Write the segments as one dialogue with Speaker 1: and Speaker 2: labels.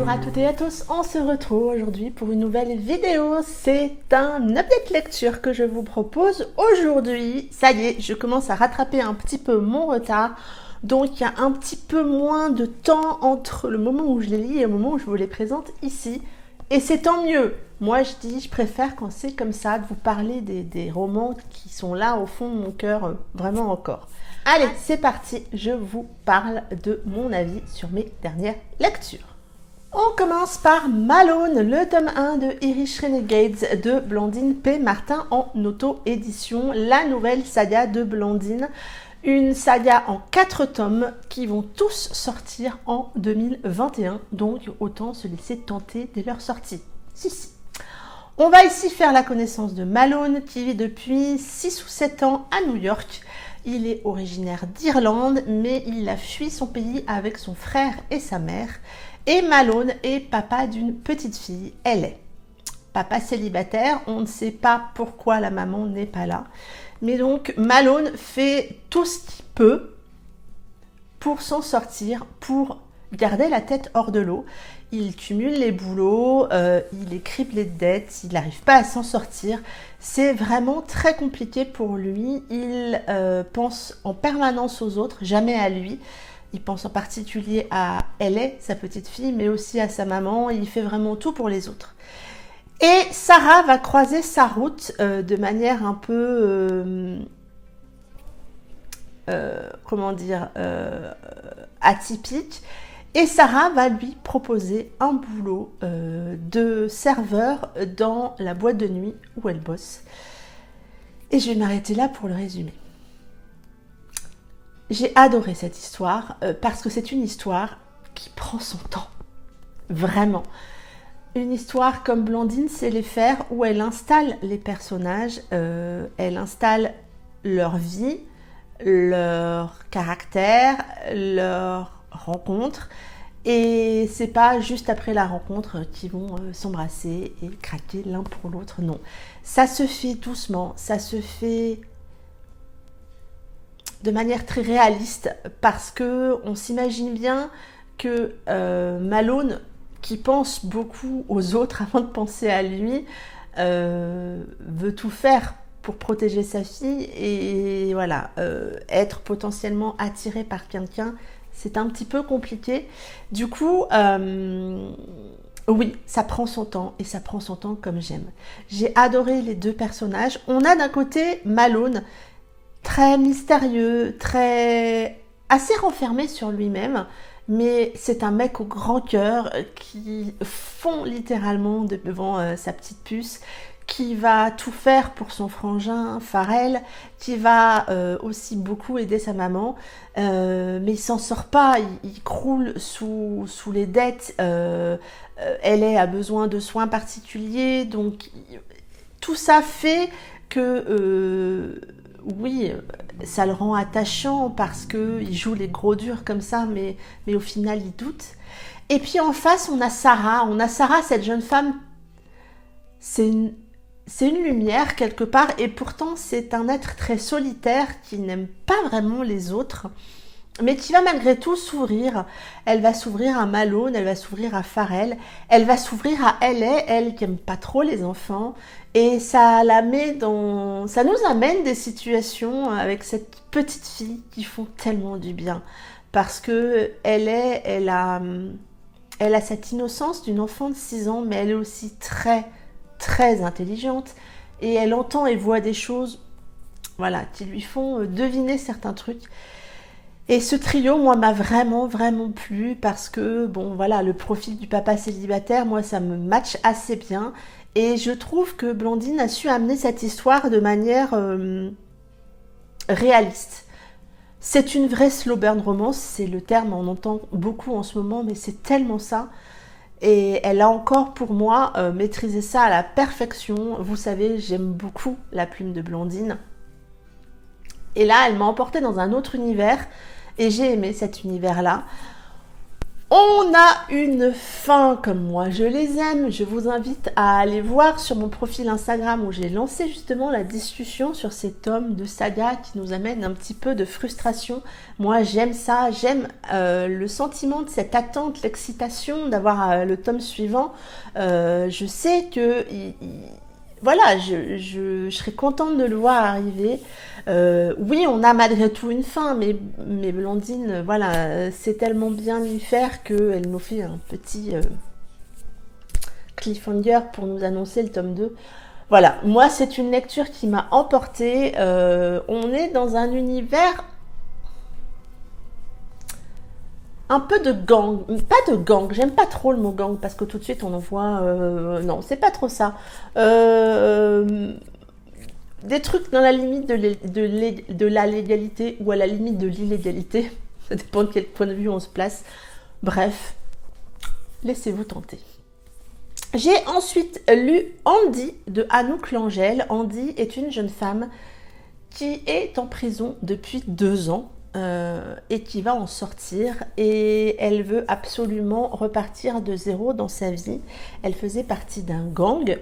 Speaker 1: Bonjour à toutes et à tous, on se retrouve aujourd'hui pour une nouvelle vidéo. C'est un update lecture que je vous propose aujourd'hui. Ça y est, je commence à rattraper un petit peu mon retard. Donc il y a un petit peu moins de temps entre le moment où je les lis et le moment où je vous les présente ici. Et c'est tant mieux. Moi je préfère quand c'est comme ça, de vous parler des romans qui sont là au fond de mon cœur, vraiment encore. Allez, c'est parti, je vous parle de mon avis sur mes dernières lectures. On commence par Malone, le tome 1 de Irish Renegades de Blandine P. Martin en auto-édition, la nouvelle saga de Blandine. Une saga en 4 tomes qui vont tous sortir en 2021, donc autant se laisser tenter dès leur sortie. Si. On va ici faire la connaissance de Malone qui vit depuis 6 ou 7 ans à New York. Il est originaire d'Irlande, mais il a fui son pays avec son frère et sa mère. Et Malone est papa d'une petite fille, elle est. Papa célibataire, on ne sait pas pourquoi la maman n'est pas là. Mais donc Malone fait tout ce qu'il peut pour s'en sortir, pour garder la tête hors de l'eau. Il cumule les boulots, il est criblé de dettes, il n'arrive pas à s'en sortir. C'est vraiment très compliqué pour lui. Il pense en permanence aux autres, jamais à lui. Il pense en particulier à elle, sa petite fille, mais aussi à sa maman. Il fait vraiment tout pour les autres. Et Sarah va croiser sa route de manière un peu, atypique. Et Sarah va lui proposer un boulot de serveur dans la boîte de nuit où elle bosse. Et je vais m'arrêter là pour le résumer. J'ai adoré cette histoire parce que c'est une histoire qui prend son temps. Vraiment. Une histoire comme Blandine sait les faire, où elle installe les personnages, elle installe leur vie, leur caractère, leur rencontre. Et c'est pas juste après la rencontre qu'ils vont s'embrasser et craquer l'un pour l'autre, non. Ça se fait doucement, ça se fait de manière très réaliste parce que on s'imagine bien que Malone, qui pense beaucoup aux autres avant de penser à lui, veut tout faire pour protéger sa fille et voilà, être potentiellement attiré par quelqu'un, c'est un petit peu compliqué. Du coup, oui, ça prend son temps et ça prend son temps comme j'aime. J'ai adoré les deux personnages. On a d'un côté Malone, très mystérieux, assez renfermé sur lui-même, mais c'est un mec au grand cœur qui fond littéralement devant sa petite puce, qui va tout faire pour son frangin Pharrell, qui va aussi beaucoup aider sa maman, mais il s'en sort pas, il croule sous les dettes, elle a besoin de soins particuliers, donc tout ça fait que oui, ça le rend attachant parce qu'il joue les gros durs comme ça, mais au final il doute. Et puis en face on a Sarah, cette jeune femme, c'est une lumière quelque part, et pourtant c'est un être très solitaire qui n'aime pas vraiment les autres, mais qui va malgré tout s'ouvrir. Elle va s'ouvrir à Malone, elle va s'ouvrir à Pharrell, elle va s'ouvrir à elle qui aime pas trop les enfants, et ça nous amène des situations avec cette petite fille qui font tellement du bien, parce que elle a cette innocence d'une enfant de 6 ans, mais elle est aussi très très intelligente, et elle entend et voit des choses, voilà, qui lui font deviner certains trucs. Et ce trio, moi, m'a vraiment plu parce que, bon, voilà, le profil du papa célibataire, moi, ça me match assez bien. Et je trouve que Blandine a su amener cette histoire de manière réaliste. C'est une vraie slow burn romance, c'est le terme, on entend beaucoup en ce moment, mais c'est tellement ça. Et elle a encore, pour moi, maîtrisé ça à la perfection. Vous savez, j'aime beaucoup la plume de Blandine. Et là, elle m'a emportée dans un autre univers. Et j'ai aimé cet univers-là. On a une fin comme moi, je les aime. Je vous invite à aller voir sur mon profil Instagram où j'ai lancé justement la discussion sur ces tomes de saga qui nous amènent un petit peu de frustration. Moi j'aime ça, j'aime le sentiment de cette attente, l'excitation d'avoir le tome suivant. Je sais que voilà, je serais contente de le voir arriver. Oui, on a malgré tout une fin, mais Blandine, voilà, c'est tellement bien y faire qu'elle nous fait un petit cliffhanger pour nous annoncer le tome 2. Voilà, moi c'est une lecture qui m'a emportée. On est dans un univers un peu de gang, pas de gang, j'aime pas trop le mot gang parce que tout de suite on en voit, non, c'est pas trop ça. Des trucs dans la limite de la légalité ou à la limite de l'illégalité, ça dépend de quel point de vue on se place. Bref, laissez-vous tenter. J'ai ensuite lu Andy de Anouk Langel. Andy est une jeune femme qui est en prison depuis 2 ans. Et qui va en sortir et elle veut absolument repartir de zéro dans sa vie. Elle faisait partie d'un gang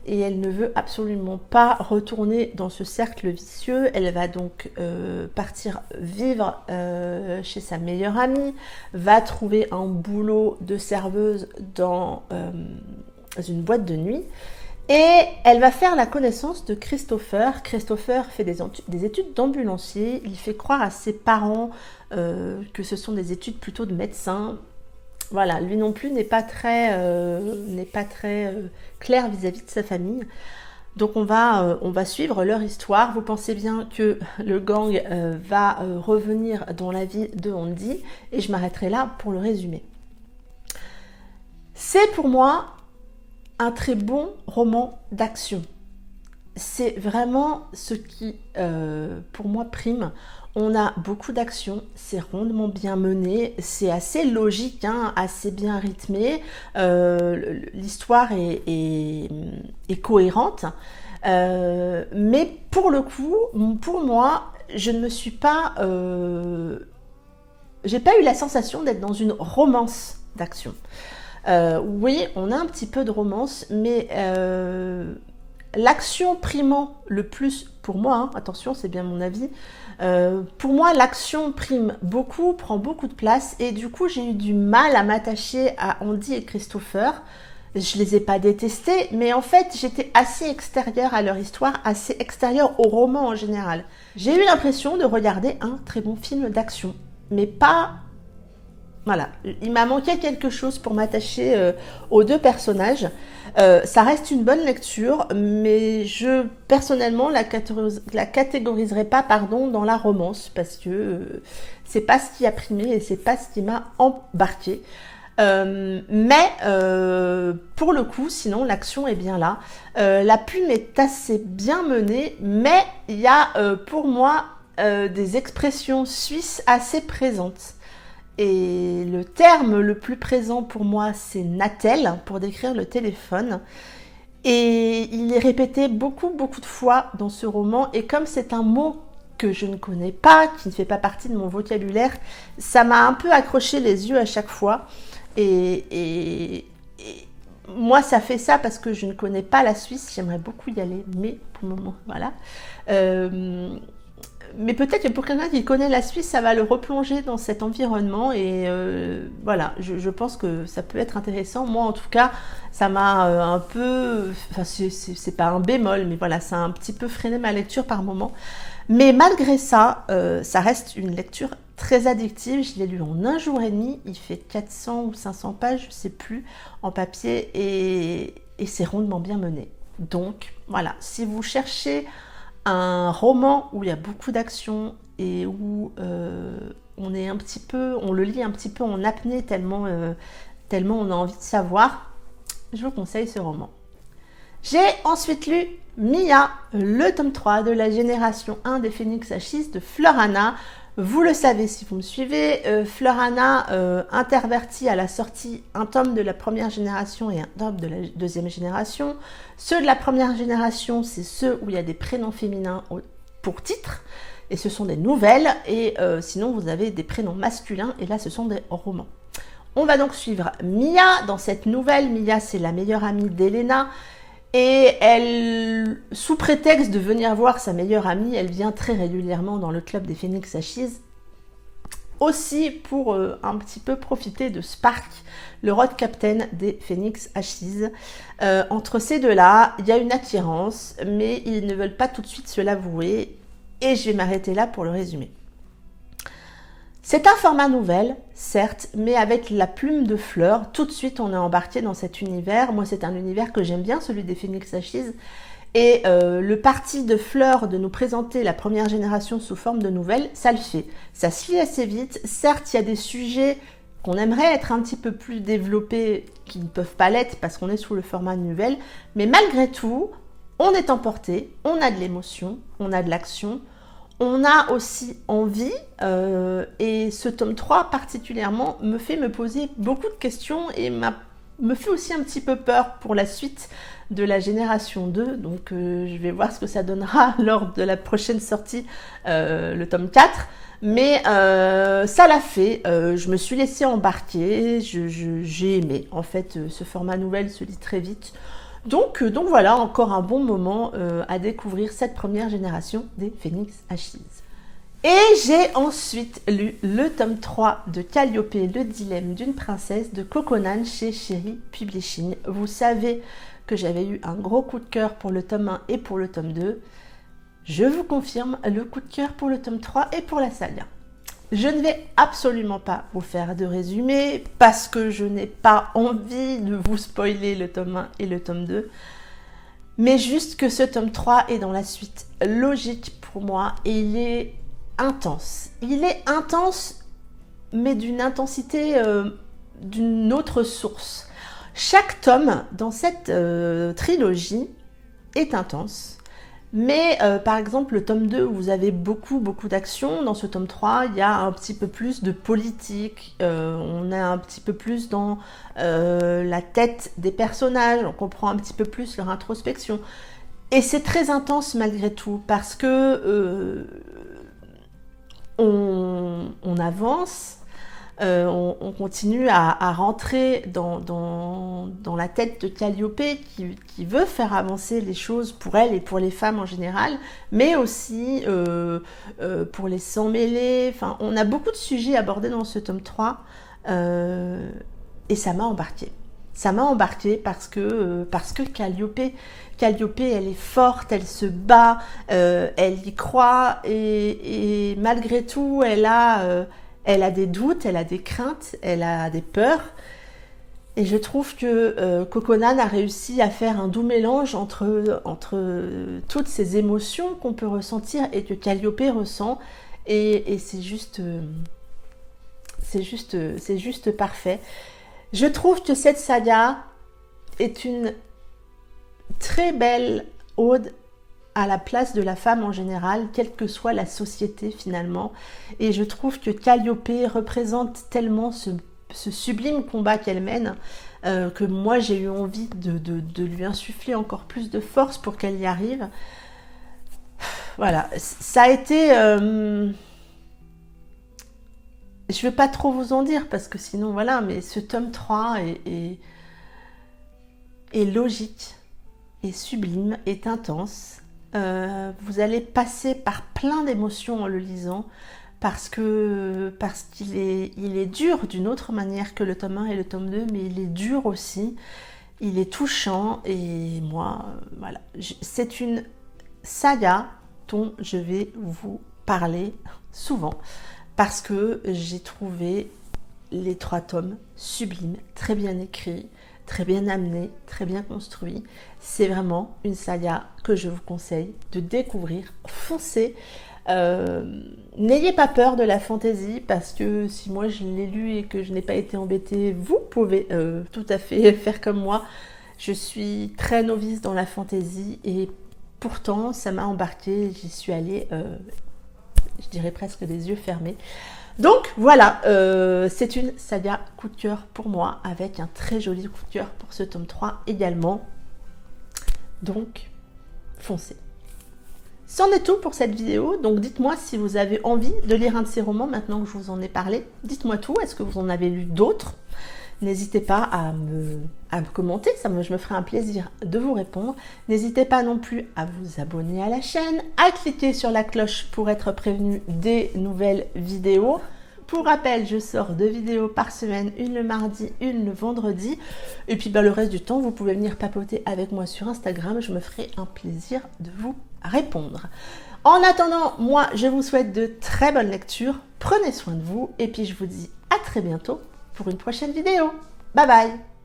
Speaker 1: et elle ne veut absolument pas retourner dans ce cercle vicieux. Elle va donc partir vivre chez sa meilleure amie, va trouver un boulot de serveuse dans une boîte de nuit. Et elle va faire la connaissance de Christopher. Christopher fait des études d'ambulancier. Il fait croire à ses parents que ce sont des études plutôt de médecin. Voilà, lui non plus n'est pas très clair vis-à-vis de sa famille. Donc on va suivre leur histoire. Vous pensez bien que le gang va revenir dans la vie de Andy. Et je m'arrêterai là pour le résumer. C'est pour moi un très bon roman d'action. C'est vraiment ce qui, pour moi, prime. On a beaucoup d'action, c'est rondement bien mené, c'est assez logique, hein, assez bien rythmé. L'histoire est cohérente. Mais pour le coup, pour moi, je ne me suis pas... j'ai pas eu la sensation d'être dans une romance d'action. Oui, on a un petit peu de romance, mais l'action primant le plus, pour moi, hein, attention, c'est bien mon avis, pour moi, l'action prime beaucoup, prend beaucoup de place, et du coup, j'ai eu du mal à m'attacher à Andy et Christopher. Je les ai pas détestés, mais en fait, j'étais assez extérieure à leur histoire, assez extérieure au roman en général. J'ai eu l'impression de regarder un très bon film d'action, mais pas... Voilà, il m'a manqué quelque chose pour m'attacher aux 2 personnages. Ça reste une bonne lecture, mais je, personnellement, la catégoriserai pas, dans la romance, parce que c'est pas ce qui a primé et c'est pas ce qui m'a embarqué. Mais pour le coup, sinon, l'action est bien là. La plume est assez bien menée, mais il y a pour moi des expressions suisses assez présentes. Et le terme le plus présent pour moi, c'est Natel, pour décrire le téléphone. Et il est répété beaucoup de fois dans ce roman. Et comme c'est un mot que je ne connais pas, qui ne fait pas partie de mon vocabulaire, ça m'a un peu accroché les yeux à chaque fois. Et moi, ça fait ça parce que je ne connais pas la Suisse. J'aimerais beaucoup y aller, mais pour le moment, voilà. Mais peut-être que pour quelqu'un qui connaît la Suisse, ça va le replonger dans cet environnement et voilà, je pense que ça peut être intéressant. Moi, en tout cas, ça m'a un peu... Enfin, c'est pas un bémol, mais voilà, ça a un petit peu freiné ma lecture par moment. Mais malgré ça, ça reste une lecture très addictive. Je l'ai lu en 1 jour et demi. Il fait 400 ou 500 pages, je sais plus, en papier et c'est rondement bien mené. Donc, voilà, si vous cherchez... un roman où il y a beaucoup d'action et où on le lit un petit peu en apnée tellement on a envie de savoir, je vous conseille ce roman. J'ai ensuite lu Mia, le tome 3 de la génération 1 des Phénix Achis de Fleur Anna. Vous le savez si vous me suivez, Fleur Anna intervertit à la sortie un tome de la première génération et un tome de la deuxième génération. Ceux de la première génération, c'est ceux où il y a des prénoms féminins pour titre, et ce sont des nouvelles, et sinon vous avez des prénoms masculins, et là ce sont des romans. On va donc suivre Mia dans cette nouvelle. Mia, c'est la meilleure amie d'Elena. Et elle, sous prétexte de venir voir sa meilleure amie, elle vient très régulièrement dans le club des Phoenix Ashes. Aussi pour un petit peu profiter de Spark, le road captain des Phoenix Ashes. Entre ces deux-là, il y a une attirance, mais ils ne veulent pas tout de suite se l'avouer. Et je vais m'arrêter là pour le résumer. C'est un format nouvelle, certes, mais avec la plume de Fleur, tout de suite on est embarqué dans cet univers. Moi c'est un univers que j'aime bien, celui des Phoenix Ashes. Et le parti de Fleur de nous présenter la première génération sous forme de nouvelles, ça le fait. Ça se lit assez vite. Certes, il y a des sujets qu'on aimerait être un petit peu plus développés, qui ne peuvent pas l'être parce qu'on est sous le format nouvelle. Mais malgré tout, on est emporté, on a de l'émotion, on a de l'action. On a aussi envie, et ce tome 3 particulièrement me fait me poser beaucoup de questions et me fait aussi un petit peu peur pour la suite de la génération 2. Donc je vais voir ce que ça donnera lors de la prochaine sortie, le tome 4. Mais ça l'a fait, je me suis laissée embarquer, j'ai aimé. En fait, ce format nouvelle se lit très vite. Donc voilà, encore un bon moment à découvrir cette première génération des Phoenix Ashes. Et j'ai ensuite lu le tome 3 de Calliope, le dilemme d'une princesse de Coconan chez Cherry Publishing. Vous savez que j'avais eu un gros coup de cœur pour le tome 1 et pour le tome 2. Je vous confirme le coup de cœur pour le tome 3 et pour la saga. Je ne vais absolument pas vous faire de résumé parce que je n'ai pas envie de vous spoiler le tome 1 et le tome 2. Mais juste que ce tome 3 est dans la suite logique pour moi et il est intense. Il est intense, mais d'une intensité d'une autre source. Chaque tome dans cette trilogie est intense. Mais par exemple le tome 2 où vous avez beaucoup d'action, dans ce tome 3 il y a un petit peu plus de politique, on est un petit peu plus dans la tête des personnages, on comprend un petit peu plus leur introspection et c'est très intense malgré tout parce que on avance. On continue à rentrer dans la tête de Calliope qui veut faire avancer les choses pour elle et pour les femmes en général, mais aussi pour les sans-mêlés. Enfin, on a beaucoup de sujets abordés dans ce tome 3 et ça m'a embarquée. Ça m'a embarquée parce que Calliope, elle est forte, elle se bat, elle y croit et malgré tout, elle a des doutes, elle a des craintes, elle a des peurs. Et je trouve que Coconan a réussi à faire un doux mélange entre toutes ces émotions qu'on peut ressentir et que Calliope ressent. Et c'est juste parfait. Je trouve que cette saga est une très belle ode à la place de la femme en général, quelle que soit la société finalement. Et je trouve que Calliope représente tellement ce sublime combat qu'elle mène que moi j'ai eu envie de lui insuffler encore plus de force pour qu'elle y arrive. Voilà, ça a été... Je ne vais pas trop vous en dire parce que sinon voilà, mais ce tome 3 est logique, est sublime, est intense. Vous allez passer par plein d'émotions en le lisant parce qu'il est dur d'une autre manière que le tome 1 et le tome 2, mais il est dur aussi, il est touchant et moi, voilà, c'est une saga dont je vais vous parler souvent parce que j'ai trouvé les 3 tomes sublimes, très bien écrits, très bien amené, très bien construit. C'est vraiment une saga que je vous conseille de découvrir. Foncez. N'ayez pas peur de la fantaisie parce que si moi je l'ai lu et que je n'ai pas été embêtée, vous pouvez tout à fait faire comme moi. Je suis très novice dans la fantaisie et pourtant ça m'a embarquée. J'y suis allée, je dirais presque les yeux fermés. Donc voilà, c'est une saga coup de cœur pour moi, avec un très joli coup de cœur pour ce tome 3 également. Donc, foncez. C'en est tout pour cette vidéo, donc dites-moi si vous avez envie de lire un de ces romans maintenant que je vous en ai parlé. Dites-moi tout, est-ce que vous en avez lu d'autres? N'hésitez pas à me commenter, je me ferai un plaisir de vous répondre. N'hésitez pas non plus à vous abonner à la chaîne, à cliquer sur la cloche pour être prévenu des nouvelles vidéos. Pour rappel, je sors 2 vidéos par semaine, une le mardi, une le vendredi. Et puis le reste du temps, vous pouvez venir papoter avec moi sur Instagram. Je me ferai un plaisir de vous répondre. En attendant, moi, je vous souhaite de très bonnes lectures. Prenez soin de vous. Et puis, je vous dis à très bientôt pour une prochaine vidéo. Bye bye!